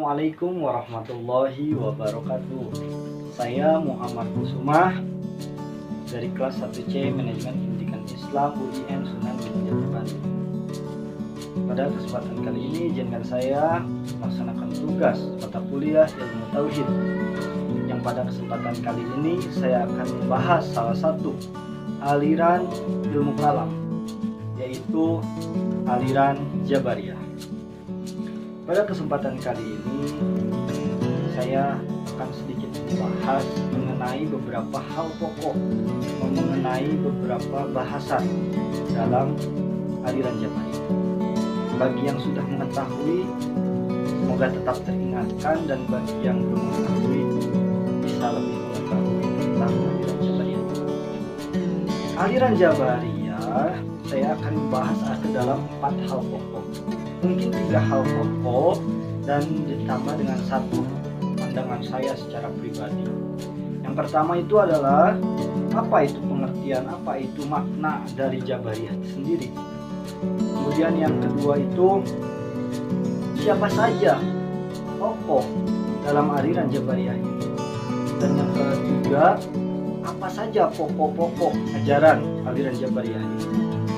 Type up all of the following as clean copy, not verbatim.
Assalamualaikum warahmatullahi wabarakatuh. Saya Muhammad Kusumah dari kelas 1C Manajemen Pendidikan Islam UIN Sunan Gunung Jati Bandung. Pada kesempatan kali ini izinkan saya melaksanakan tugas mata kuliah Ilmu Tauhid, yang pada kesempatan kali ini saya akan membahas salah satu aliran ilmu kalam, yaitu aliran Jabariyah. Pada kesempatan kali ini saya akan sedikit membahas mengenai beberapa hal pokok, mengenai beberapa bahasan dalam aliran Jabariyah. Bagi yang sudah mengetahui, semoga tetap teringatkan, dan bagi yang belum mengetahui bisa lebih mengetahui tentang aliran Jabariyah. Aliran Jabariyah saya akan membahas ke dalam 4 hal pokok, mungkin 3 hal pokok, dan ditambah dengan 1 pandangan saya secara pribadi. Yang pertama itu adalah apa itu pengertian, apa itu makna dari Jabariyah itu sendiri. Kemudian yang kedua itu siapa saja tokoh dalam aliran Jabariyah ini. Dan yang ketiga, apa saja pokok-pokok ajaran aliran Jabariyah ini,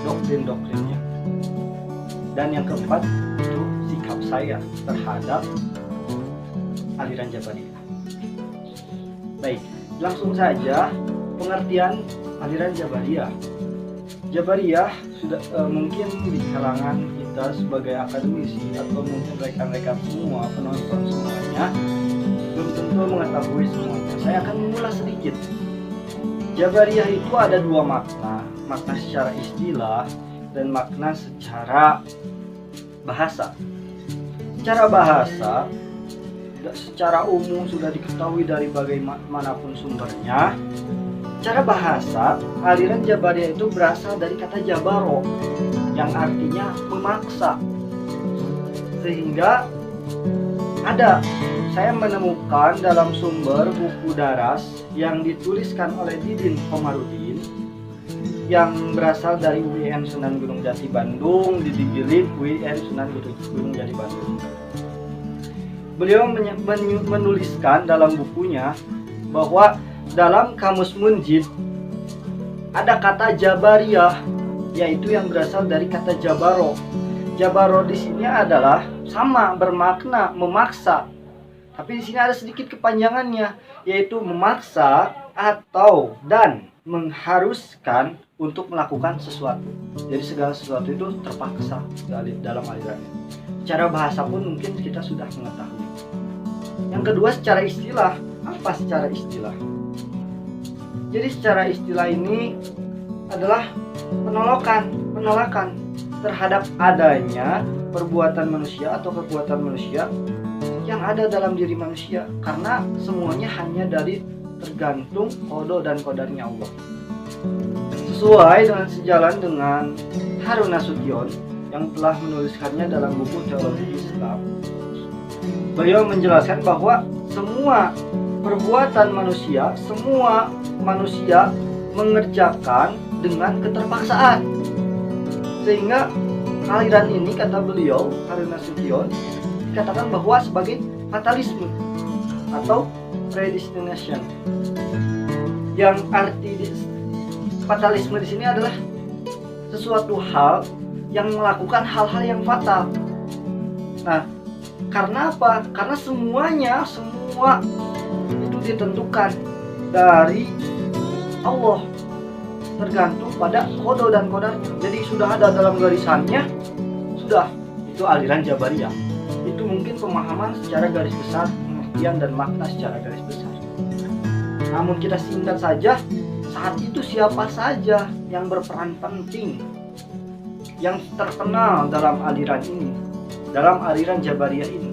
doktrin-doktrinnya. Dan yang keempat itu sikap saya terhadap aliran Jabariyah. Baik, langsung saja pengertian aliran Jabariyah. Jabariyah sudah mungkin di kalangan kita sebagai akademisi atau mungkin rekan-rekan semua, penonton semuanya belum tentu mengetahui semuanya. Saya akan mengulas sedikit. Jabariyah itu ada 2 makna, makna secara istilah dan makna secara bahasa. Secara bahasa, secara umum sudah diketahui dari bagaimanapun sumbernya. Secara bahasa, aliran Jabariyah itu berasal dari kata jabaro, yang artinya memaksa. Sehingga saya menemukan dalam sumber buku daras yang dituliskan oleh Didin Komarudin, yang berasal dari UIN Sunan Gunung Jati Bandung, Didin UIN Sunan Gunung Jati Bandung. Beliau menuliskan dalam bukunya bahwa dalam Kamus Munjid ada kata Jabariyah, yaitu yang berasal dari kata jabaro. Jabaro di sini adalah sama bermakna memaksa, tapi di sini ada sedikit kepanjangannya, yaitu memaksa atau dan mengharuskan untuk melakukan sesuatu. Jadi segala sesuatu itu terpaksa dalam aliran. Secara bahasa pun mungkin kita sudah mengetahui. Yang kedua, secara istilah. Apa secara istilah? Jadi secara istilah ini adalah penolakan terhadap adanya perbuatan manusia atau kekuatan manusia yang ada dalam diri manusia, karena semuanya hanya dari tergantung qada dan qadarnya Allah. Sesuai dengan sejalan dengan Harun Nasution yang telah menuliskannya dalam buku Teologi Islam, beliau menjelaskan bahwa semua perbuatan manusia, semua manusia mengerjakan dengan keterpaksaan. Sehingga aliran ini, kata beliau, Harun Nasution, dikatakan bahwa sebagai fatalisme atau predestination. Yang arti fatalisme di sini adalah sesuatu hal yang melakukan hal-hal yang fatal. Nah, karena apa? Karena semua itu ditentukan dari Allah, tergantung pada qada dan qadarnya. Jadi sudah ada dalam garisannya, sudah, itu aliran Jabariyah. Itu mungkin pemahaman secara garis besar, pengertian dan makna secara garis besar. Namun kita singkat saja, saat itu siapa saja yang berperan penting, yang terkenal dalam aliran ini, dalam aliran Jabariyah ini.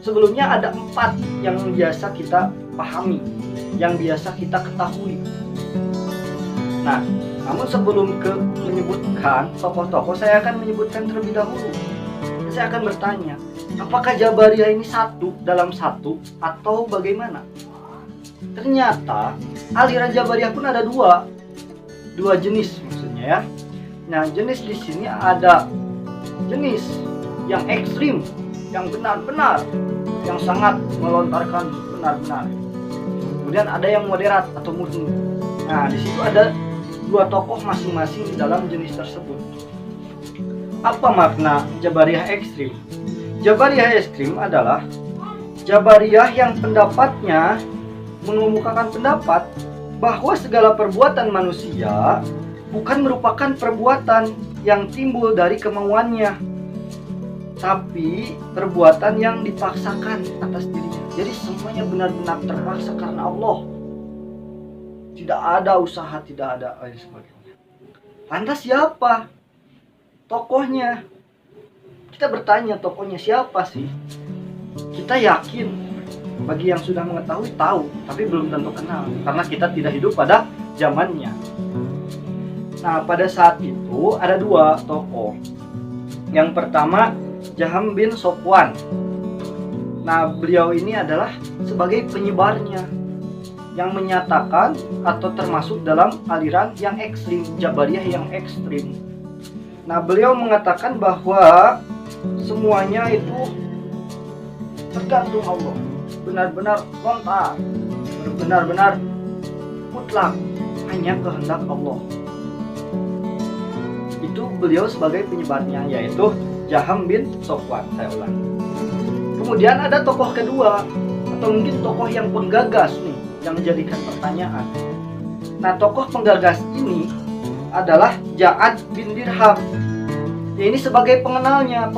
Sebelumnya ada 4 yang biasa kita pahami, yang biasa kita ketahui. Nah, namun sebelum menyebutkan tokoh-tokoh, saya akan menyebutkan terlebih dahulu. Saya akan bertanya, apakah Jabariyah ini satu dalam satu atau bagaimana? Ternyata aliran Jabariyah pun ada dua jenis maksudnya ya. Nah, jenis di sini ada jenis yang ekstrim yang benar-benar, yang sangat melontarkan benar-benar. Kemudian ada yang moderat atau murni. Nah, di situ ada dua tokoh masing-masing di dalam jenis tersebut. Apa makna Jabariyah ekstrim? Jabariyah ekstrim adalah Jabariyah yang pendapatnya mengemukakan pendapat bahwa segala perbuatan manusia bukan merupakan perbuatan yang timbul dari kemauannya, tapi perbuatan yang dipaksakan atas dirinya. Jadi semuanya benar-benar terpaksa karena Allah. Tidak ada usaha, tidak ada lain sebagainya. Lantas siapa tokohnya? Kita bertanya, tokohnya siapa sih? Kita yakin bagi yang sudah mengetahui tahu, tapi belum tentu kenal karena kita tidak hidup pada zamannya. Nah, pada saat itu ada dua tokoh. Yang pertama Jaham bin Sofwan. Nah, beliau ini adalah sebagai penyebarnya yang menyatakan atau termasuk dalam aliran yang ekstrim, Jabariyah yang ekstrim. Nah, beliau mengatakan bahwa semuanya itu tergantung Allah, benar-benar lontar, benar-benar mutlak, hanya kehendak Allah. Itu beliau sebagai penyebarnya, yaitu Jaham bin Sofwan. Saya ulang. Kemudian ada tokoh kedua, atau mungkin tokoh yang penggagas nih, yang menjadikan pertanyaan. Nah, tokoh penggagas ini adalah Ja'ad bin Dirham. Ya, ini sebagai pengenalnya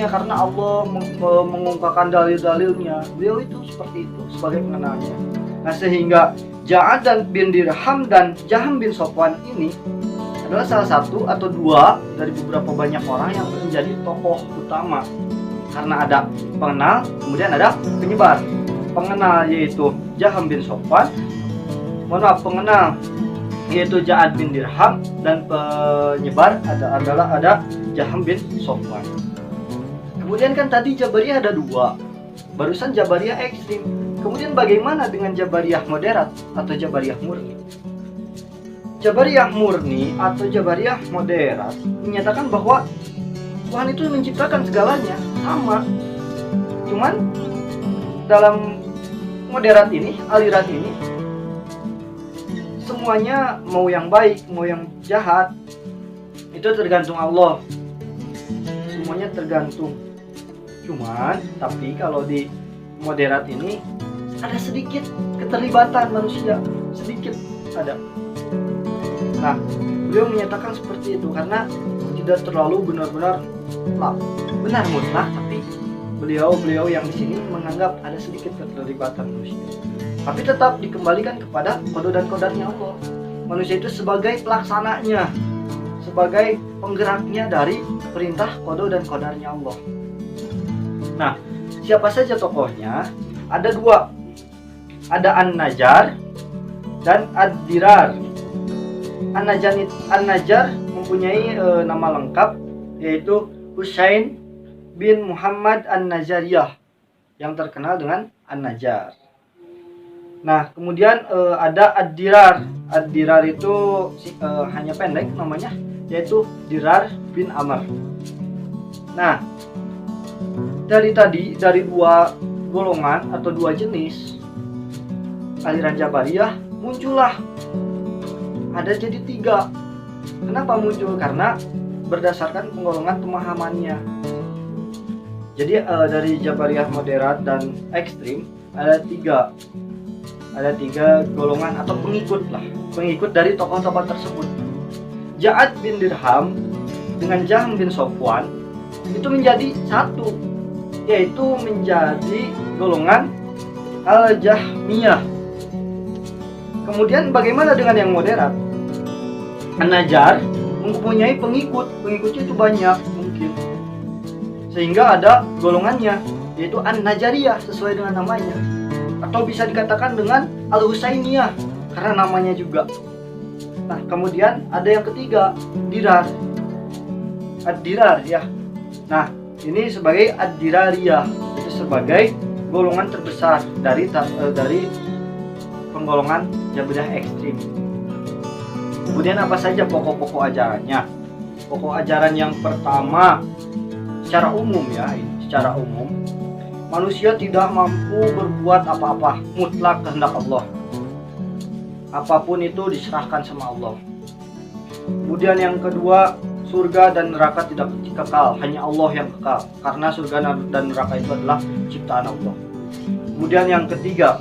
karena Allah mengungkapkan dalil-dalilnya. Beliau itu seperti itu sebagai pengenalnya. Nah, sehingga Ja'ad bin Dirham dan Jaham bin Sofwan ini adalah salah satu atau dua dari beberapa banyak orang yang menjadi tokoh utama. Karena ada pengenal, kemudian ada penyebar. Pengenal yaitu Jaham bin Sofwan, pengenal yaitu Ja'ad bin Dirham, dan penyebar ada Jaham bin Sofwan. Kemudian kan tadi Jabariyah ada dua, barusan Jabariyah ekstrim. Kemudian bagaimana dengan Jabariyah moderat atau Jabariyah murni? Jabariyah murni atau Jabariyah moderat menyatakan bahwa Tuhan itu menciptakan segalanya sama. Cuman dalam moderat ini, aliran ini, semuanya mau yang baik, mau yang jahat, itu tergantung Allah. Semuanya tergantung. Cuman, tapi kalau di moderat ini ada sedikit keterlibatan manusia, sedikit ada. Nah, beliau menyatakan seperti itu karena tidak terlalu benar-benar benar mutlak, tapi beliau yang di sini menganggap ada sedikit keterlibatan manusia. Tapi tetap dikembalikan kepada qada dan qadarnya Allah. Manusia itu sebagai pelaksananya, sebagai penggeraknya dari perintah qada dan qadarnya Allah. Nah, siapa saja tokohnya? Ada dua. Ada An-Najjar dan Ad-Dirar. An-Najjar mempunyai nama lengkap yaitu Husain bin Muhammad An-Najjariyah yang terkenal dengan An-Najjar. Nah, kemudian ada Ad-Dirar. Ad-Dirar itu hanya pendek namanya, yaitu Dirar bin Amr. Nah, dari dua golongan atau dua jenis aliran Jabariyah muncullah ada jadi tiga. Kenapa muncul? Karena berdasarkan penggolongan pemahamannya. Jadi dari Jabariyah moderat dan ekstrim ada tiga golongan atau pengikut dari tokoh-tokoh tersebut. Ja'ad bin Dirham dengan Jaham bin Sofwan itu menjadi satu, yaitu menjadi golongan Al-Jahmiyah. Kemudian bagaimana dengan yang moderat? An-Najjar mempunyai pengikutnya itu banyak mungkin, sehingga ada golongannya yaitu An-Najjariyah sesuai dengan namanya, atau bisa dikatakan dengan Al-Husainiyah karena namanya juga. Nah, kemudian ada yang ketiga, Dirar, Ad-Dirar ya. Nah, ini sebagai Ad-Dirariyah, itu sebagai golongan terbesar dari penggolongan Jabariyah ekstrim. Kemudian apa saja pokok-pokok ajarannya? Pokok ajaran yang pertama secara umum ya, ini secara umum, manusia tidak mampu berbuat apa-apa, mutlak kehendak Allah. Apapun itu diserahkan sama Allah. Kemudian yang kedua, surga dan neraka tidak kekal, hanya Allah yang kekal, karena surga dan neraka itu adalah ciptaan Allah. Kemudian yang ketiga,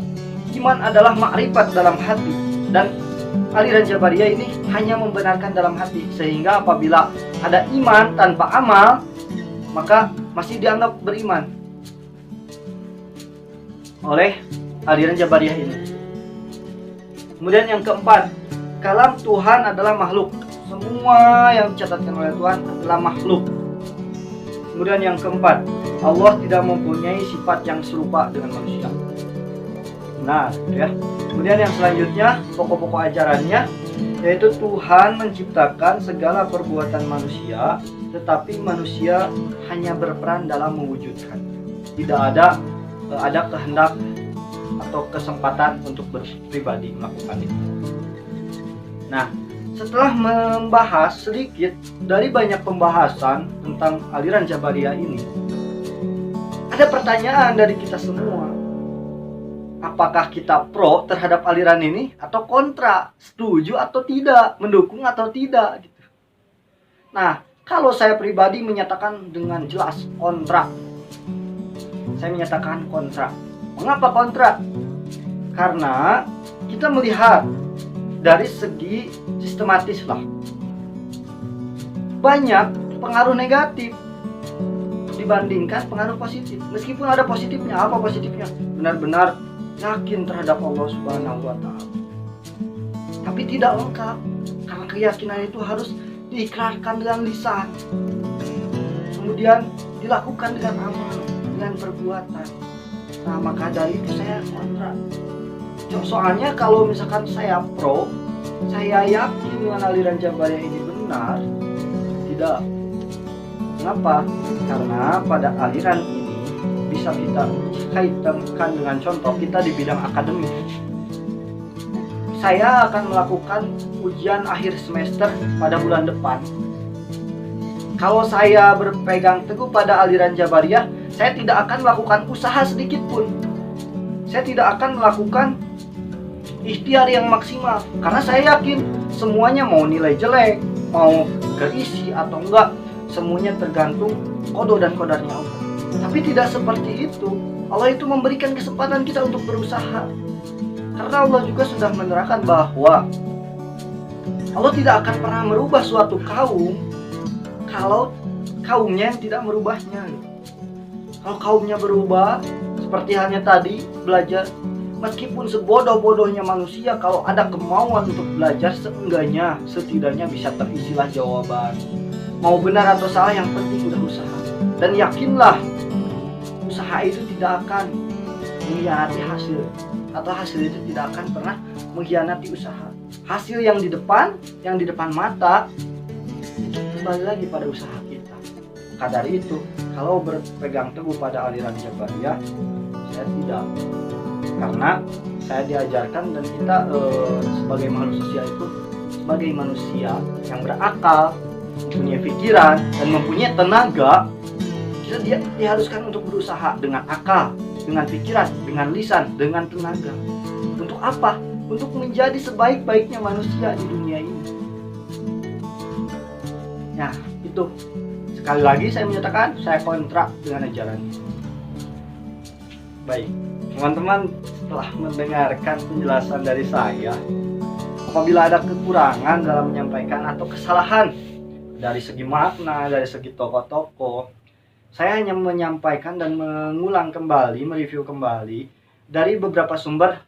iman adalah makrifat dalam hati, dan aliran Jabariyah ini hanya membenarkan dalam hati, sehingga apabila ada iman tanpa amal, maka masih dianggap beriman oleh aliran Jabariyah ini. Kemudian yang keempat, kalam Tuhan adalah makhluk. Semua yang dicatatkan oleh Tuhan adalah makhluk. Kemudian yang keempat, Allah tidak mempunyai sifat yang serupa dengan manusia. Nah, ya. Kemudian yang selanjutnya, pokok-pokok ajarannya, yaitu Tuhan menciptakan segala perbuatan manusia, tetapi manusia hanya berperan dalam mewujudkan. Tidak ada kehendak atau kesempatan untuk berpribadi melakukan itu. Nah, setelah membahas sedikit dari banyak pembahasan tentang aliran Jabariyah ini, ada pertanyaan dari kita semua. Apakah kita pro terhadap aliran ini atau kontra, setuju atau tidak, mendukung atau tidak gitu. Nah, kalau saya pribadi menyatakan dengan jelas kontra. Saya menyatakan kontra. Mengapa kontra? Karena kita melihat dari segi sistematis lah, banyak pengaruh negatif dibandingkan pengaruh positif. Meskipun ada positifnya, apa positifnya? Benar-benar yakin terhadap Allah Subhanahu wa Ta'ala, tapi tidak lengkap, karena keyakinan itu harus diikrarkan dengan lisan, kemudian dilakukan dengan amal, dengan perbuatan. Nah, maka dari itu saya kontra. Soalnya kalau misalkan saya pro, saya yakin dengan aliran Jabariyah ini benar, tidak. Kenapa? Karena pada aliran ini bisa kita kaitkan dengan contoh kita di bidang akademik. Saya akan melakukan ujian akhir semester pada bulan depan. Kalau saya berpegang teguh pada aliran Jabariyah, saya tidak akan melakukan usaha sedikit pun. Saya tidak akan melakukan ikhtiar yang maksimal, karena saya yakin semuanya, mau nilai jelek, mau keisi atau enggak, semuanya tergantung qada dan qadarnya Allah. Tapi tidak seperti itu. Allah itu memberikan kesempatan kita untuk berusaha, karena Allah juga sudah menerangkan bahwa Allah tidak akan pernah merubah suatu kaum kalau kaumnya yang tidak merubahnya. Kalau kaumnya berubah, seperti halnya tadi belajar, meskipun sebodoh-bodohnya manusia, kalau ada kemauan untuk belajar, seenggaknya, setidaknya bisa terisilah jawaban. Mau benar atau salah, yang penting udah usaha. Dan yakinlah, usaha itu tidak akan mengkhianati hasil, atau hasil itu tidak akan pernah mengkhianati usaha. Hasil yang di depan mata, kembali lagi pada usaha kita. Maka dari itu, kalau berpegang teguh pada aliran Jabariyah, saya tidak. Karena saya diajarkan, dan kita sebagai makhluk sosial itu, sebagai manusia yang berakal, mempunyai pikiran, dan mempunyai tenaga, kita diharuskan untuk berusaha dengan akal, dengan pikiran, dengan lisan, dengan tenaga. Untuk apa? Untuk menjadi sebaik-baiknya manusia di dunia ini. Nah, itu. Sekali lagi saya menyatakan, saya kontra dengan ajaran ini. Baik, teman-teman, setelah mendengarkan penjelasan dari saya, apabila ada kekurangan dalam menyampaikan atau kesalahan dari segi makna, dari segi tokoh-tokoh, saya hanya menyampaikan dan mengulang kembali, mereview kembali dari beberapa sumber